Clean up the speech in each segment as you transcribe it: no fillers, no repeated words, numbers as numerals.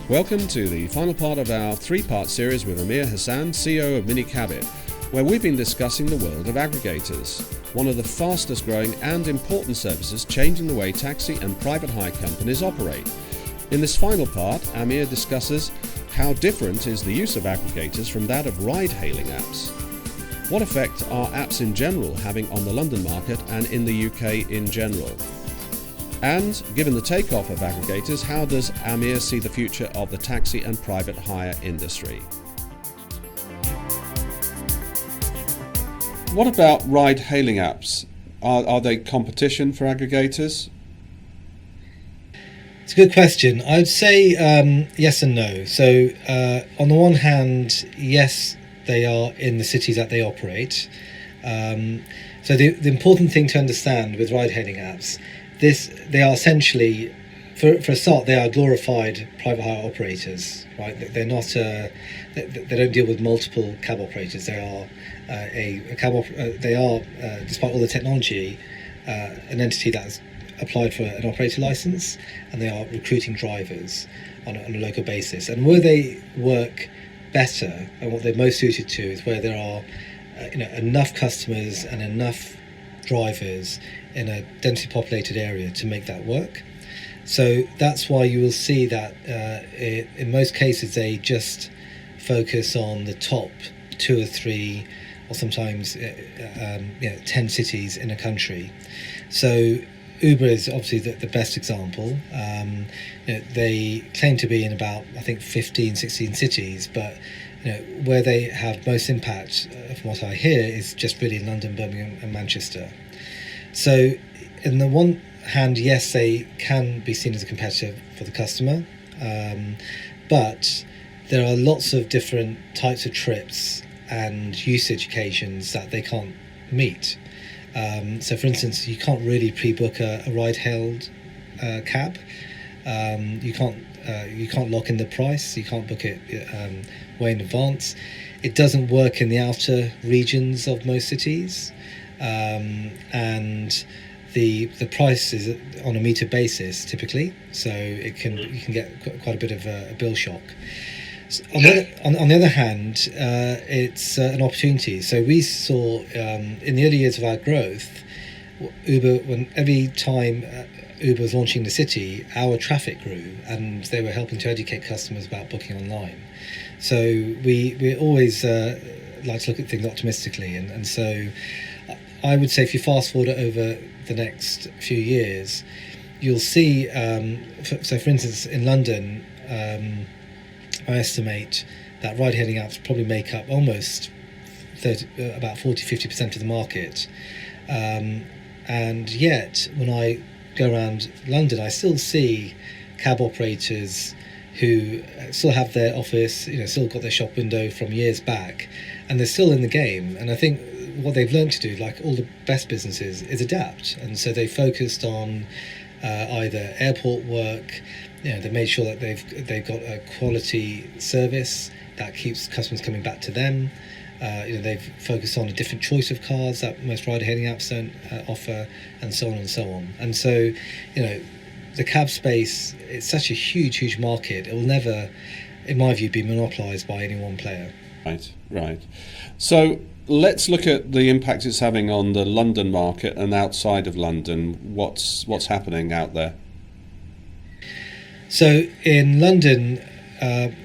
Welcome to the final part of our three-part series with Amer Hasan, CEO of minicabit, where we've been discussing the world of aggregators, one of the fastest growing and important services changing the way taxi and private hire companies operate. In this final part, Amer discusses how different is the use of aggregators from that of ride-hailing apps. What effect are apps in general having on the London market and in the UK in general? And, given the takeoff of aggregators, how does Amer see the future of the taxi and private hire industry? What about ride-hailing apps? Are they competition for aggregators? It's a good question. I would say yes and no. So, on the one hand, yes, they are in the cities that they operate. So the important thing to understand with ride-hailing apps, they are essentially, for a start, they are glorified private hire operators, right? They're not, they don't deal with multiple cab operators. They are despite all the technology, an entity that's applied for an operator license, and they are recruiting drivers on a local basis. And where they work better and what they're most suited to is where there are enough customers and enough drivers in a densely populated area to make that work. So that's why you will see that in most cases they just focus on the top 2 or 3 or sometimes 10 cities in a country. So Uber is obviously the best example. They claim to be in about, I think, 15, 16 cities, but where they have most impact, from what I hear, is just really in London, Birmingham and Manchester. So on the one hand, yes, they can be seen as a competitor for the customer, but there are lots of different types of trips and usage occasions that they can't meet. So for instance, you can't really pre-book a ride-hailed cab. You can't lock in the price. You can't book it way in advance. It doesn't work in the outer regions of most cities, and the price is on a meter basis typically. So you can get quite a bit of a bill shock. On the other hand, it's an opportunity. So we saw in the early years of our growth, Uber, every time Uber was launching the city, our traffic grew, and they were helping to educate customers about booking online. So we always like to look at things optimistically, and so I would say if you fast forward it over the next few years, you'll see. So for instance, in London, I estimate that ride-hailing apps probably make up almost about 40-50% of the market. And yet, when I go around London, I still see cab operators who still have their office, still got their shop window from years back, and they're still in the game. And I think what they've learned to do, like all the best businesses, is adapt. And so they focused on either airport work. They made sure that they've got a quality service that keeps customers coming back to them. They've focused on a different choice of cars that most ride-hailing apps don't offer, and so on and so on. And so, the cab space, it's such a huge market. It will never, in my view, be monopolised by any one player. Right. So let's look at the impact it's having on the London market and outside of London. What's happening out there? So in London,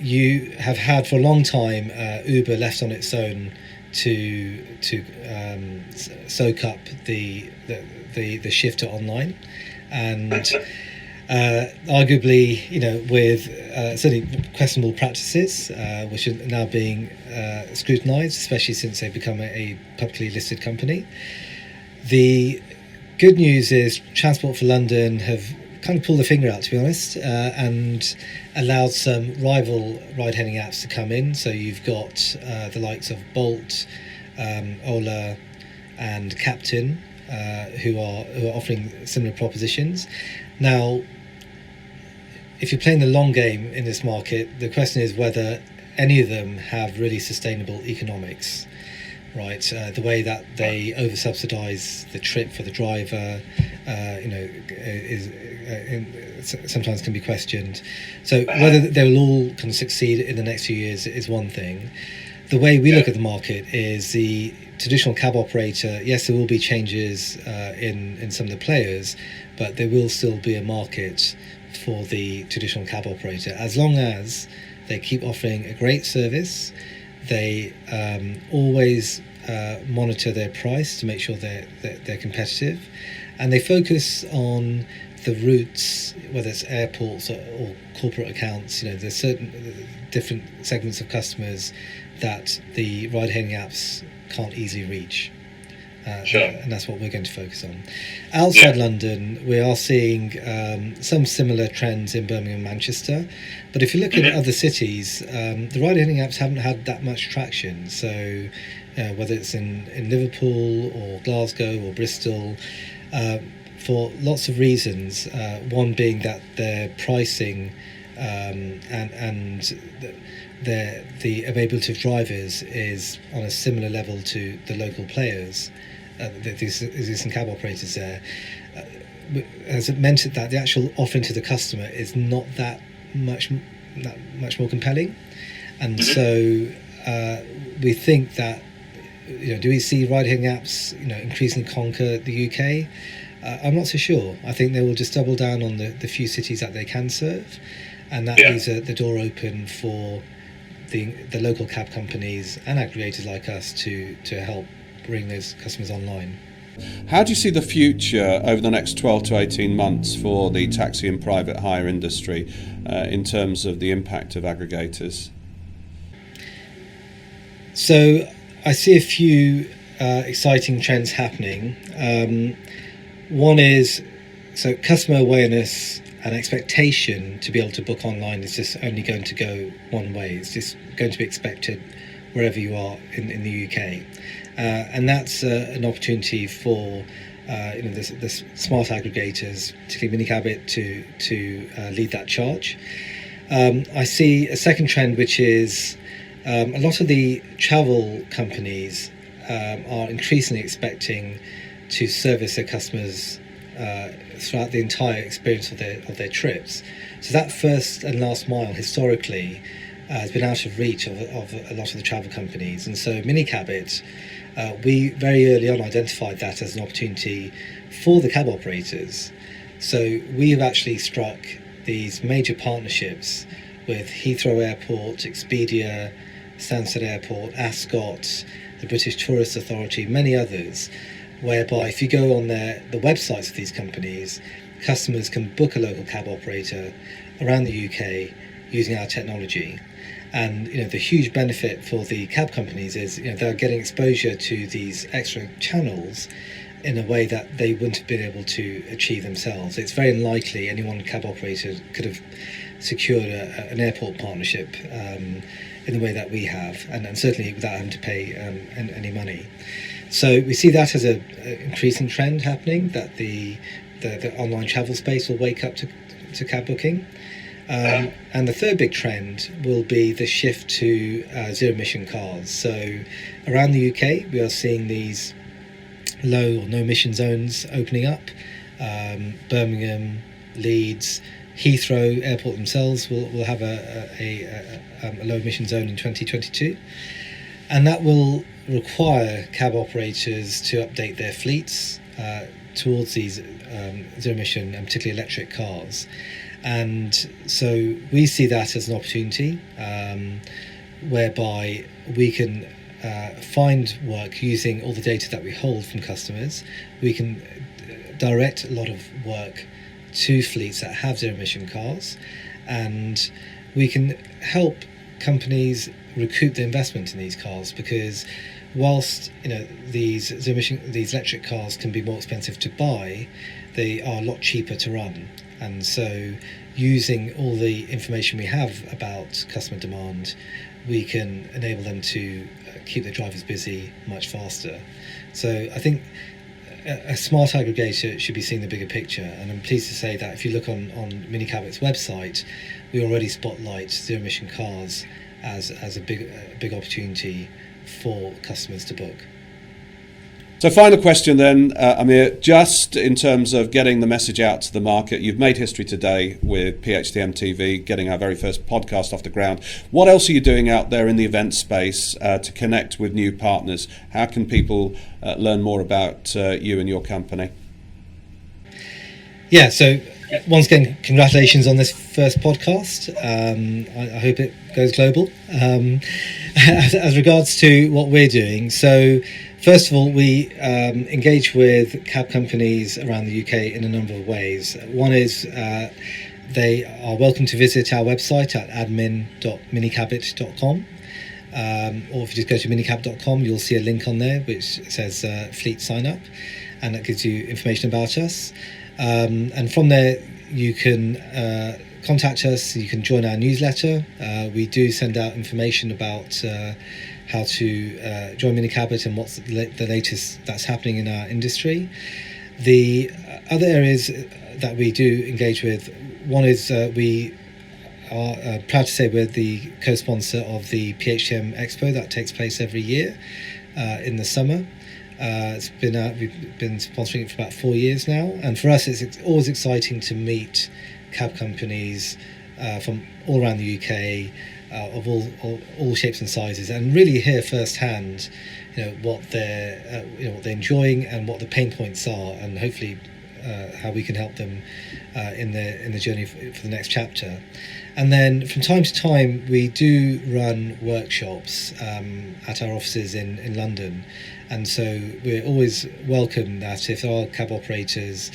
you have had for a long time Uber left on its own to soak up the shift to online, and arguably with certainly questionable practices which are now being scrutinised, especially since they've become a publicly listed company. The good news is Transport for London have kind of pulled the finger out, to be honest, and allowed some rival ride-hailing apps to come in. So you've got the likes of Bolt, Ola, and Captain, who are offering similar propositions. Now, if you're playing the long game in this market, the question is whether any of them have really sustainable economics. right? The way that they over-subsidise the trip for the driver, sometimes can be questioned. So whether they will all kind of succeed in the next few years is one thing. The way we look at the market is the traditional cab operator. Yes, there will be changes in some of the players, but there will still be a market for the traditional cab operator as long as they keep offering a great service. They always monitor their price to make sure they're competitive, and they focus on the routes, whether it's airports or corporate accounts. There's certain different segments of customers that the ride-hailing apps can't easily reach. Sure. And that's what we're going to focus on. Outside London, we are seeing some similar trends in Birmingham and Manchester. But if you look at other cities, the ride-hailing apps haven't had that much traction. So whether it's in Liverpool or Glasgow or Bristol, for lots of reasons, one being that their pricing and the availability of drivers is on a similar level to the local players, the existing cab operators there. As it meant that the actual offering to the customer is not that much more compelling, and so we think that do we see ride-hailing apps increasingly conquer the UK? I'm not so sure. I think they will just double down on the few cities that they can serve, and that leaves the door open for the local cab companies and aggregators like us to help bring those customers online. How do you see the future over the next 12 to 18 months for the taxi and private hire industry in terms of the impact of aggregators? So I see a few exciting trends happening. One is customer awareness and expectation to be able to book online is just only going to go one way. It's just going to be expected wherever you are in the UK, and that's an opportunity for the smart aggregators, particularly minicabit, to lead that charge. I see a second trend, which is a lot of the travel companies are increasingly expecting to service their customers throughout the entire experience of their trips. So that first and last mile historically has been out of reach of a lot of the travel companies, and so minicabit, we very early on identified that as an opportunity for the cab operators. So we have actually struck these major partnerships with Heathrow Airport, Expedia, Stansted Airport, Ascot, the British Tourist Authority, many others, whereby if you go on the websites of these companies, customers can book a local cab operator around the UK using our technology. And the huge benefit for the cab companies is they're getting exposure to these extra channels in a way that they wouldn't have been able to achieve themselves. It's very unlikely any one cab operator could have secured an airport partnership in the way that we have, and certainly without having to pay any money. So we see that as an increasing trend happening, that the online travel space will wake up to cab booking. And the third big trend will be the shift to zero-emission cars. So around the UK, we are seeing these low or no-emission zones opening up. Birmingham, Leeds, Heathrow Airport themselves will have a low-emission zone in 2022. And that will require cab operators to update their fleets towards these zero-emission and particularly electric cars. And so we see that as an opportunity whereby we can find work using all the data that we hold from customers. We can direct a lot of work to fleets that have zero-emission cars, and we can help companies recoup the investment in these cars, because whilst these electric cars can be more expensive to buy, they are a lot cheaper to run. And so using all the information we have about customer demand, we can enable them to keep their drivers busy much faster. So I think a smart aggregator should be seeing the bigger picture, and I'm pleased to say that if you look on minicabit's website, we already spotlight zero emission cars as a big opportunity for customers to book. So final question then, Amer, just in terms of getting the message out to the market, you've made history today with PHTM TV, getting our very first podcast off the ground. What else are you doing out there in the event space to connect with new partners? How can people learn more about you and your company? Yeah, so once again, congratulations on this first podcast. I hope it goes global. As regards to what we're doing, so first of all, we engage with cab companies around the UK in a number of ways. One is they are welcome to visit our website at admin.minicabit.com. Or if you just go to minicabit.com, you'll see a link on there which says fleet sign up, and that gives you information about us. And from there, you can contact us. You can join our newsletter. We do send out information about how to join minicabit and what's the latest that's happening in our industry. The other areas that we do engage with, one is we are proud to say we're the co-sponsor of the PHTM Expo that takes place every year in the summer. We've been sponsoring it for about 4 years now, and for us it's always exciting to meet cab companies from all around the UK, of all shapes and sizes, and really hear firsthand what they're enjoying and what the pain points are, and hopefully how we can help them in the journey for the next chapter. And then from time to time we do run workshops at our offices in London, and so we're always welcome that if there are cab operators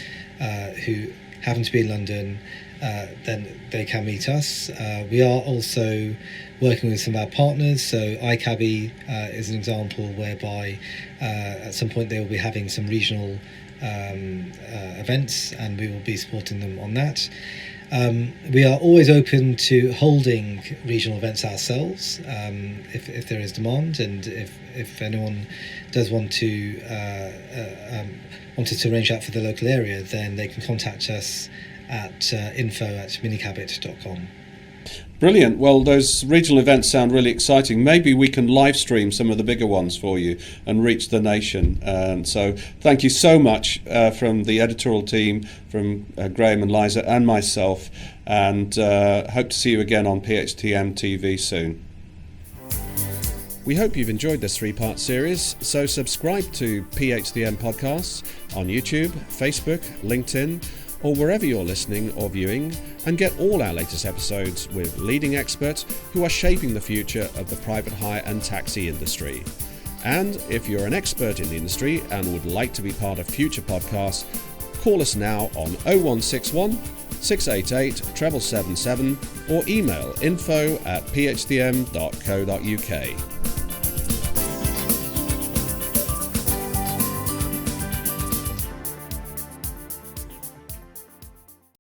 who happen to be in London, then they can meet us. We are also working with some of our partners, so iCabby is an example whereby at some point they will be having some regional events, and we will be supporting them on that. We are always open to holding regional events ourselves if there is demand, and if anyone does want to wanted to arrange that for the local area, then they can contact us at info@minicabit.com. Brilliant. Well, those regional events sound really exciting. Maybe we can live stream some of the bigger ones for you and reach the nation. And so thank you so much from the editorial team, from Graham and Liza and myself, and hope to see you again on PHTM TV soon. We hope you've enjoyed this 3-part series, so subscribe to PHTM Podcasts on YouTube, Facebook, LinkedIn, or wherever you're listening or viewing, and get all our latest episodes with leading experts who are shaping the future of the private hire and taxi industry. And if you're an expert in the industry and would like to be part of future podcasts, call us now on 0161 688 777 or email info@phtm.co.uk.